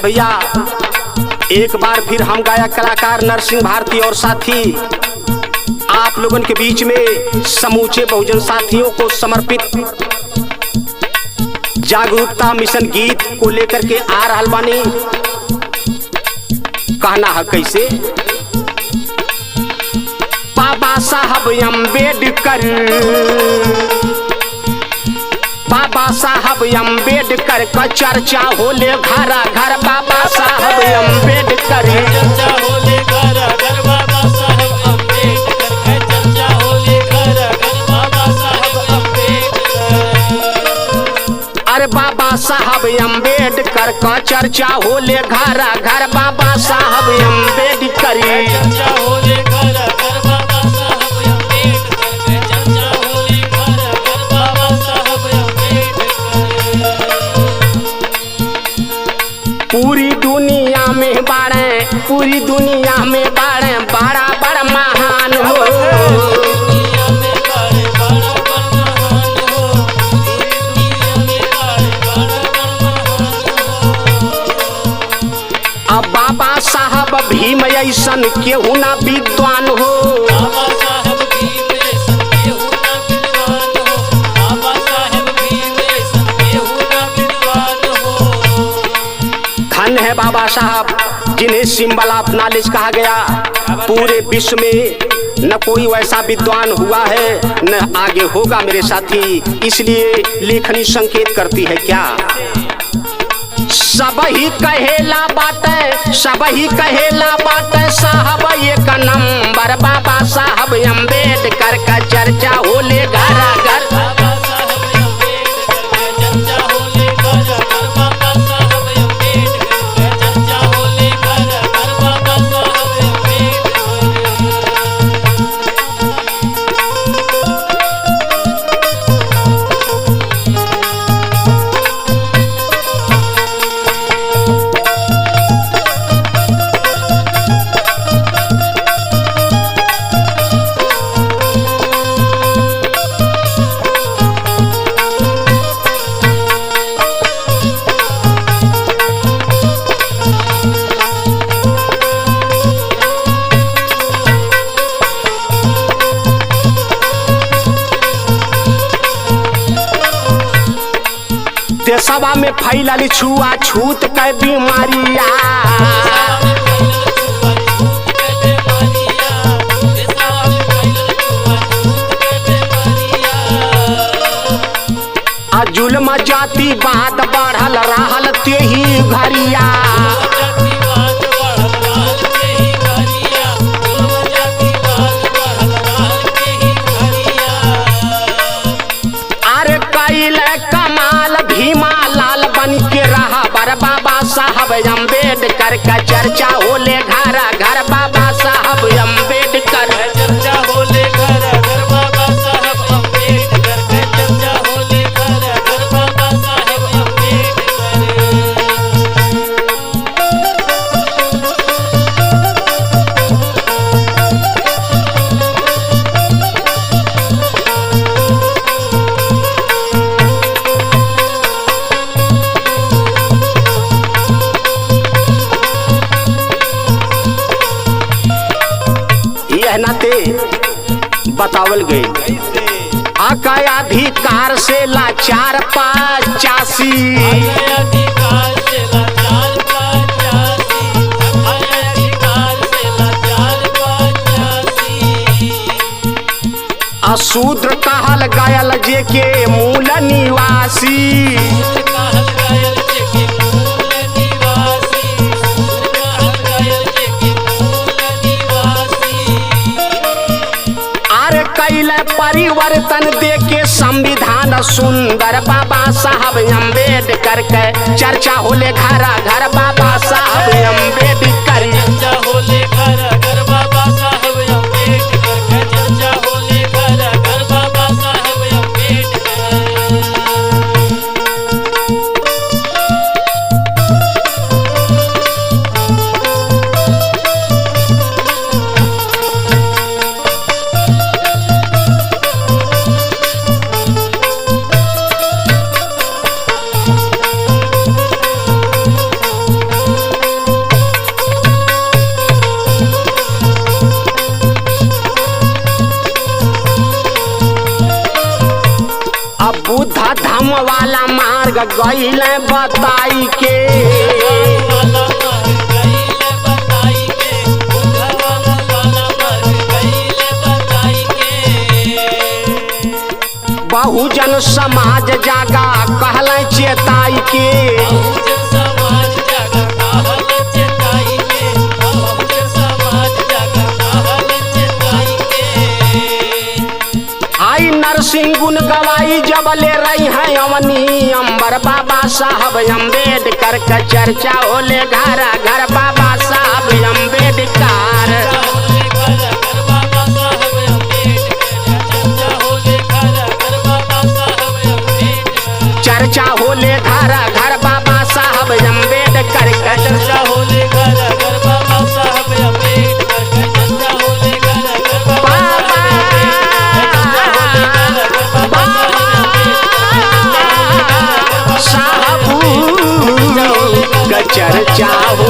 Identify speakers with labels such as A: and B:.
A: भैया, एक बार फिर हम गायक कलाकार नरसिंह भारती और साथी आप लोगन के बीच में समूचे बहुजन साथियों को समर्पित जागरूकता मिशन गीत को लेकर के आ रहल बानी। कहना है कैसे? बाबा साहब अम्बेडकर, बाबा साहब अम्बेडकर का चर्चा होले घर घर। बाबा साहब अम्बेडकर
B: चर्चा होले घर घर। बाबा साहब अम्बेडकर का चर्चा होले घर घर। बाबा साहब अम्बेडकर,
A: अरे बाबा साहब अम्बेडकर का चर्चा होले घर घर। बाबा साहब अम्बेडकर
B: चर्चा होले घर घर। बाबा साहब अम्बेडकर का चर्चा होले घर घर। बाबा साहब अम्बेडकर
A: पूरी दुनिया में बाड़े, पूरी दुनिया में बाड़े बड़ा बड़ा महान हो।
B: दुनिया में बड़े बड़ा बड़ा महान हो। दुनिया में बड़े बड़ा बड़ा महान हो।
A: अब बाबा साहब भीम ऐसन केहू ना विद्वान हो।
B: बाबा साहब भीम ऐसन केहू ना विद्वान हो। बाबा साहब भीम ऐसन केहू ना विद्वान हो।
A: धन है बाबा साहब जिन्हें सिंबल ऑफ नॉलेज कहा गया। पूरे विश्व में न कोई वैसा विद्वान हुआ है न आगे होगा मेरे साथी। इसलिए लेखनी संकेत करती है क्या? सब ही कहेला बाटे, सब ही कहेला बाटे साहब एक नंबर। बाबा साहब अम्बेडकर का चर्चा होले घर घर।
B: बाबा साहब अम्बेडकर का चर्चा होले घर घर। बाबा साहब अम्बेडकर का चर्चा होले घर घर। बाबा साहब अम्बेडकर
A: देशवा में फैलल छुआछूत के बीमारिया। आ जुल्म जातिवाद बढ़ल रहल तेही घरिया। अरे कैले कमाल भीमा लाल बन के रहा बर। बाबा साहब अम्बेडकर का चर्चा होले घर घर। बाबा साहब अम्बेडकर
B: चर्चा होले घर घर। बाबा साहब अम्बेडकर का चर्चा होले घर घर। बाबा साहब अम्बेडकर
A: यह नाते बतावल गई। आका अधिकार से लाचार पाचासी।
B: अधिकार से लाचार पाचासी। अधिकार से लाचार पाचासी।
A: अशूद्र कहल गयल जे के मूल निवासी।
B: कहल गयल जे के मूल निवासी। कहल गयल जे के मूल निवासी।
A: अरे कैले परिवर्तन दे के संविधान सुंदर। बाबा साहब अम्बेडकर के चर्चा होले घर घर। बाबा साहब अम्बेडकर
B: चर्चा होले घर घर। बाबा साहब अम्बेडकर का चर्चा होले घर घर। बाबा साहब अम्बेडकर
A: गईल बताई के।
B: वाला मर गईल बताई के, बुढ़वा वाला मर गईल बताई के।
A: बहुजन समाज जागा कहल चेताई के।
B: बहुजन समाज जागा कहल चेताई के, बहुजन समाज जागा कहल चेताई के।
A: आई नरसिंह गुण गवाई जब ले रही है अवनी अंबर बाबा साहब अम्बेडकर का चर्चा होले घर घर बाबा साहब अम्बेडकर।
B: होले घर घर बाबा साहब अम्बेडकर, चर्चा होले घर घर बाबा साहब अम्बेडकर।
A: चर्चा होले घर घर बाबा साहब अम्बेडकर का।
B: चर्चा होले घर घर बाबा साहब अम्बेडकर, चर्चा होले घर घर बाबा
A: साहब का चर्चा हो